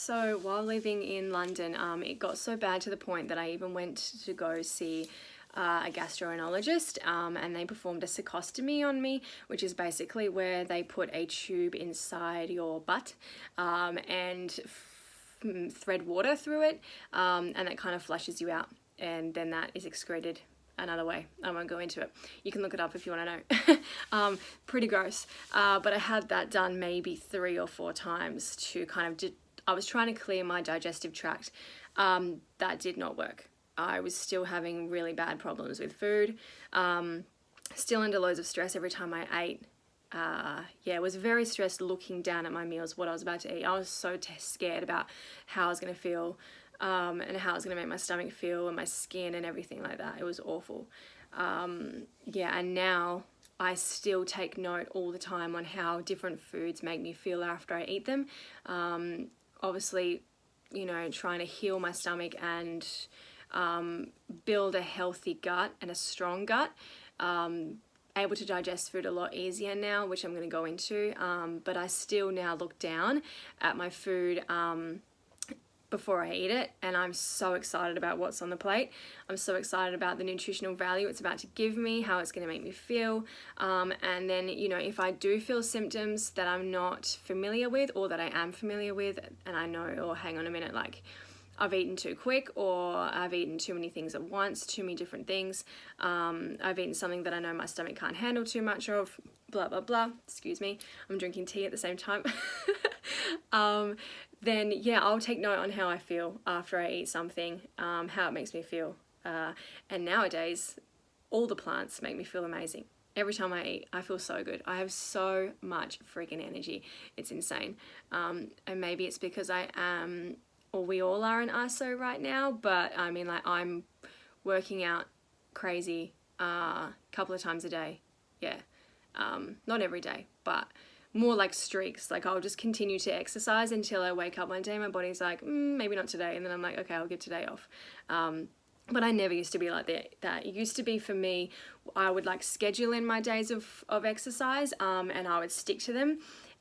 So while living in London, it got so bad to the point that I even went to go see a gastroenterologist, and they performed a cecostomy on me, which is basically where they put a tube inside your butt and thread water through it, and that kind of flushes you out, and then that is excreted another way. I won't go into it. You can look it up if you want to know. Pretty gross. But I had that done maybe 3 or 4 times to kind of I was trying to clear my digestive tract. That did not work. I was still having really bad problems with food. Still under loads of stress every time I ate. Yeah, was very stressed looking down at my meals, what I was about to eat. I was so scared about how I was going to feel, and how it was going to make my stomach feel and my skin and everything like that. It was awful. Yeah, and now I still take note all the time on how different foods make me feel after I eat them. Obviously, you know, trying to heal my stomach and build a healthy gut and a strong gut. Able to digest food a lot easier now, which I'm going to go into, but I still now look down at my food before I eat it, and I'm so excited about what's on the plate. I'm so excited about the nutritional value it's about to give me, how it's going to make me feel, and then, you know, if I do feel symptoms that I'm not familiar with or that I am familiar with and I know, oh, hang on a minute, like I've eaten too quick, or I've eaten too many things at once, too many different things, I've eaten something that I know my stomach can't handle too much of, blah blah blah, excuse me, I'm drinking tea at the same time. Then yeah, I'll take note on how I feel after I eat something, how it makes me feel, and nowadays all the plants make me feel amazing. Every time I eat, I feel so good. I have so much freaking energy, it's insane. And maybe it's because I am, or we all are in ISO right now, but I mean, like, I'm working out crazy a couple of times a day. Yeah, not every day, but more like streaks. Like, I'll just continue to exercise until I wake up one day, my body's like, maybe not today, and then I'm like, okay, I'll give today off. But I never used to be like that. It used to be, for me, I would like schedule in my days of exercise, and I would stick to them.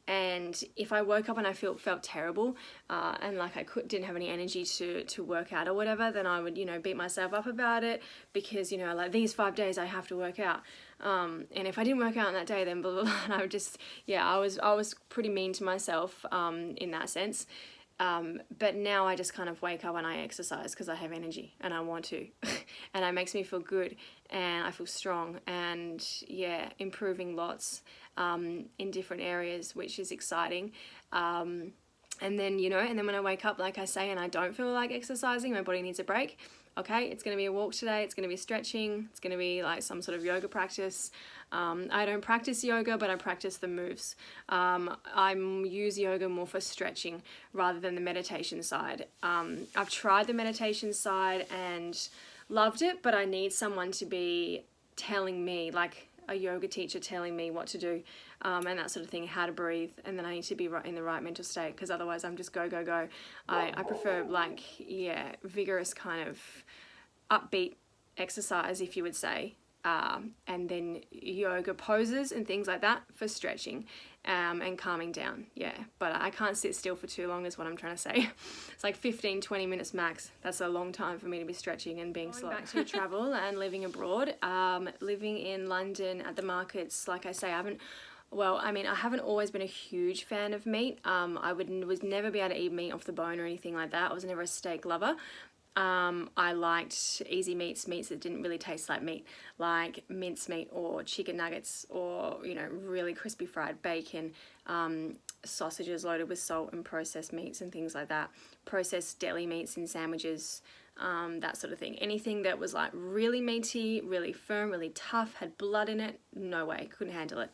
And if I woke up and I felt terrible, and like I didn't have any energy to work out or whatever, then I would, you know, beat myself up about it, because, you know, like, these 5 days I have to work out. And if I didn't work out on that day, then blah, blah, blah, and I would just, yeah, I was pretty mean to myself, in that sense. But now I just kind of wake up and I exercise because I have energy and I want to, and it makes me feel good and I feel strong, and yeah, improving lots, in different areas, which is exciting. And then, you know, and then when I wake up, like I say, and I don't feel like exercising, my body needs a break. Okay, it's going to be a walk today, it's going to be stretching, it's going to be like some sort of yoga practice. I don't practice yoga, but I practice the moves. I use yoga more for stretching rather than the meditation side. I've tried the meditation side and loved it, but I need someone to be telling me, like a yoga teacher telling me what to do, and that sort of thing, how to breathe, and then I need to be in the right mental state, because otherwise I'm just go. I prefer, like, yeah, vigorous kind of upbeat exercise, if you would say, and then yoga poses and things like that for stretching, and calming down. Yeah, but I can't sit still for too long is what I'm trying to say. It's like 15-20 minutes max. That's a long time for me to be stretching and being slow. Back to travel and living abroad, living in London at the markets, like I say, I haven't always been a huge fan of meat. I was never be able to eat meat off the bone or anything like that. I was never a steak lover. I liked easy meats that didn't really taste like meat, like mincemeat or chicken nuggets, or, you know, really crispy fried bacon, sausages loaded with salt and processed meats and things like that, processed deli meats in sandwiches, that sort of thing. Anything that was like really meaty, really firm, really tough, had blood in it, no way, couldn't handle it.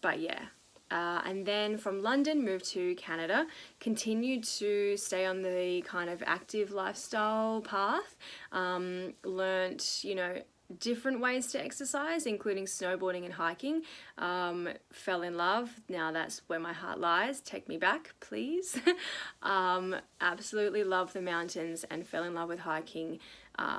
But yeah. And then from London, moved to Canada, continued to stay on the kind of active lifestyle path, learnt, you know, different ways to exercise, including snowboarding and hiking, fell in love. Now that's where my heart lies. Take me back, please. Absolutely love the mountains and fell in love with hiking.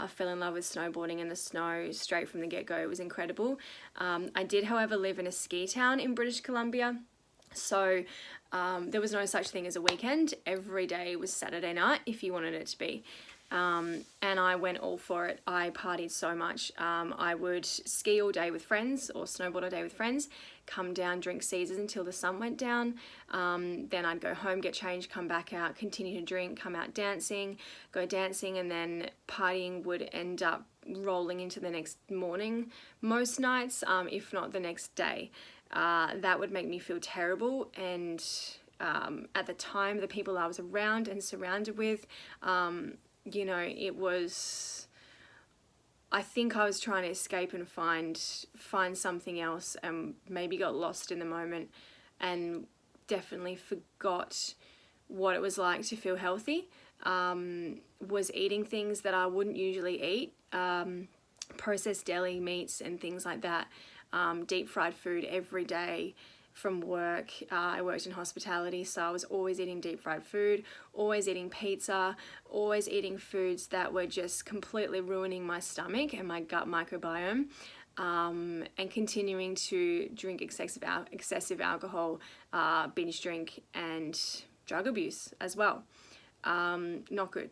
Fell in love with snowboarding in the snow straight from the get-go. It was incredible. I did, however, live in a ski town in British Columbia So there was no such thing as a weekend. Every day was Saturday night if you wanted it to be. And I went all for it. I partied so much. I would ski all day with friends or snowboard all day with friends, come down, drink Caesars until the sun went down. Then I'd go home, get changed, come back out, continue to drink, come out dancing, go dancing, and then partying would end up rolling into the next morning most nights, if not the next day. That would make me feel terrible, and at the time, the people I was around and surrounded with, you know, it was, I think I was trying to escape and find something else, and maybe got lost in the moment and definitely forgot what it was like to feel healthy. Was eating things that I wouldn't usually eat, processed deli meats and things like that, deep fried food every day from work. I worked in hospitality, so I was always eating deep fried food, always eating pizza, always eating foods that were just completely ruining my stomach and my gut microbiome, and continuing to drink excessive alcohol, binge drink, and drug abuse as well. Not good.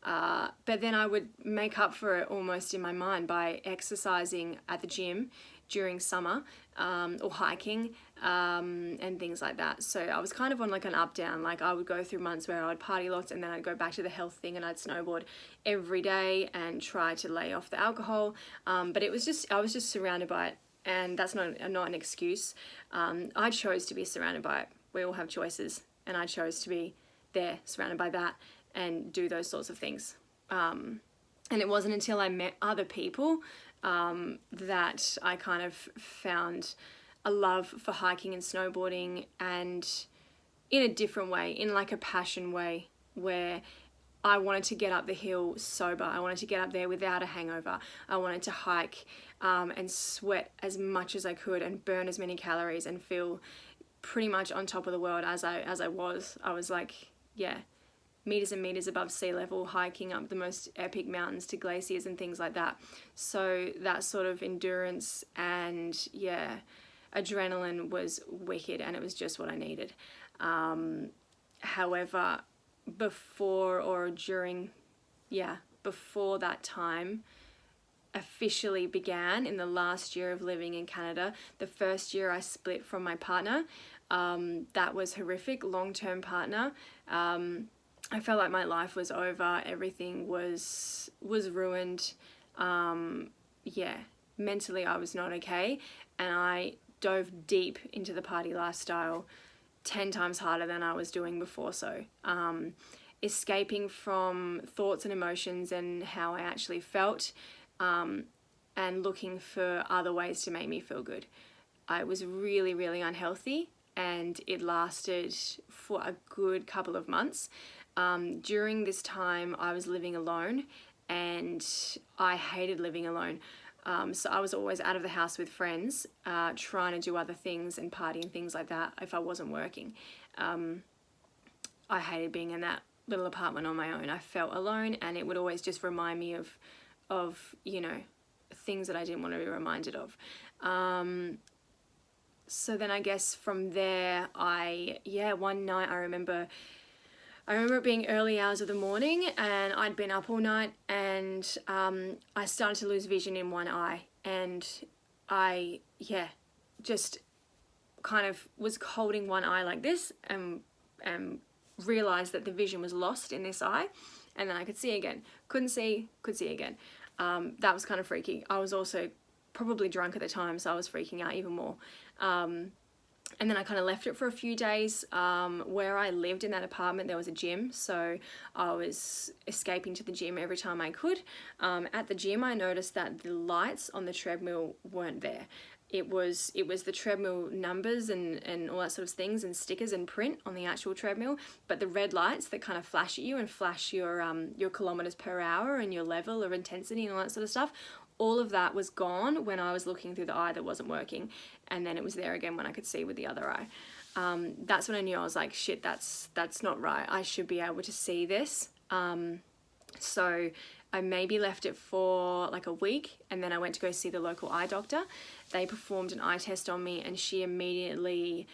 But then I would make up for it almost in my mind by exercising at the gym during summer, or hiking, and things like that. So I was kind of on like an up down. Like I would go through months where I would party lots, and then I'd go back to the health thing, and I'd snowboard every day and try to lay off the alcohol. But I was just surrounded by it, and that's not an excuse. I chose to be surrounded by it. We all have choices, and I chose to be there, surrounded by that, and do those sorts of things. And it wasn't until I met other people that I kind of found a love for hiking and snowboarding, and in a different way, in like a passion way, where I wanted to get up the hill sober. I wanted to get up there without a hangover. I wanted to hike and sweat as much as I could and burn as many calories and feel pretty much on top of the world as I was. I was like, yeah, meters and meters above sea level, hiking up the most epic mountains to glaciers and things like that. So that sort of endurance and, yeah, adrenaline was wicked, and it was just what I needed. However, before that time officially began, in the last year of living in Canada, the first year I split from my partner. That was horrific, long-term partner. I felt like my life was over. Everything was ruined. Mentally I was not okay, and I dove deep into the party lifestyle 10 times harder than I was doing before. So escaping from thoughts and emotions and how I actually felt, and looking for other ways to make me feel good. I was really, really unhealthy, and it lasted for a good couple of months. During this time, I was living alone, and I hated living alone. So I was always out of the house with friends, trying to do other things and party and things like that if I wasn't working. I hated being in that little apartment on my own. I felt alone, and it would always just remind me of you know, things that I didn't want to be reminded of. So then I guess from there, one night I remember it being early hours of the morning, and I'd been up all night, and I started to lose vision in one eye, and I just kind of was holding one eye like this, and realized that the vision was lost in this eye, and then I could see again, could see again. That was kind of freaky. I was also probably drunk at the time, so I was freaking out even more. And then I kind of left it for a few days. Where I lived in that apartment, there was a gym, so I was escaping to the gym every time I could. At the gym, I noticed that the lights on the treadmill weren't there. It was the treadmill numbers and all that sort of things, and stickers and print on the actual treadmill, but the red lights that kind of flash at you and flash your kilometers per hour and your level of intensity and all that sort of stuff, all of that was gone when I was looking through the eye that wasn't working, and then it was there again when I could see with the other eye. That's when I knew. I was like, shit, that's not right. I should be able to see this. So I maybe left it for like a week, and then I went to go see the local eye doctor. They performed an eye test on me, and she immediately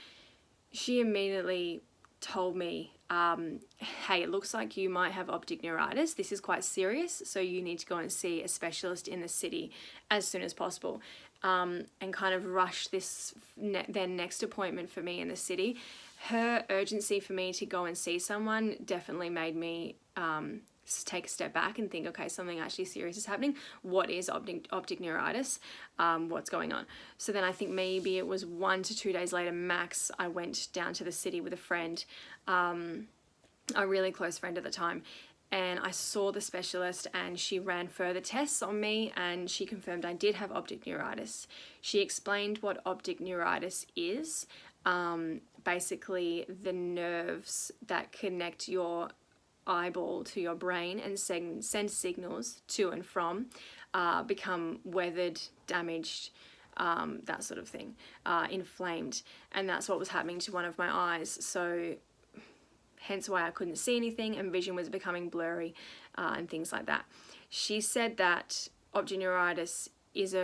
she immediately told me, hey, it looks like you might have optic neuritis. This is quite serious, so you need to go and see a specialist in the city as soon as possible. And kind of rush this their next appointment for me in the city. Her urgency for me to go and see someone definitely made me take a step back and think, okay, something actually serious is happening. What is optic neuritis? What's going on? So then I think maybe it was 1 to 2 days later max, I went down to the city with a friend, a really close friend at the time, and I saw the specialist, and she ran further tests on me, and she confirmed I did have optic neuritis. She explained what optic neuritis is. Basically the nerves that connect your eyeball to your brain and send signals to and from become weathered, damaged, that sort of thing, inflamed, and that's what was happening to one of my eyes. So hence why I couldn't see anything, and vision was becoming blurry, and things like that. She said that optic neuritis is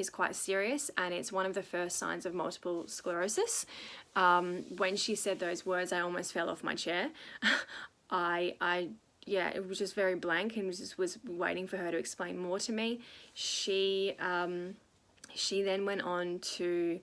quite serious, and it's one of the first signs of multiple sclerosis. When she said those words, I almost fell off my chair. Yeah, it was just very blank, and was waiting for her to explain more to me. She then went on to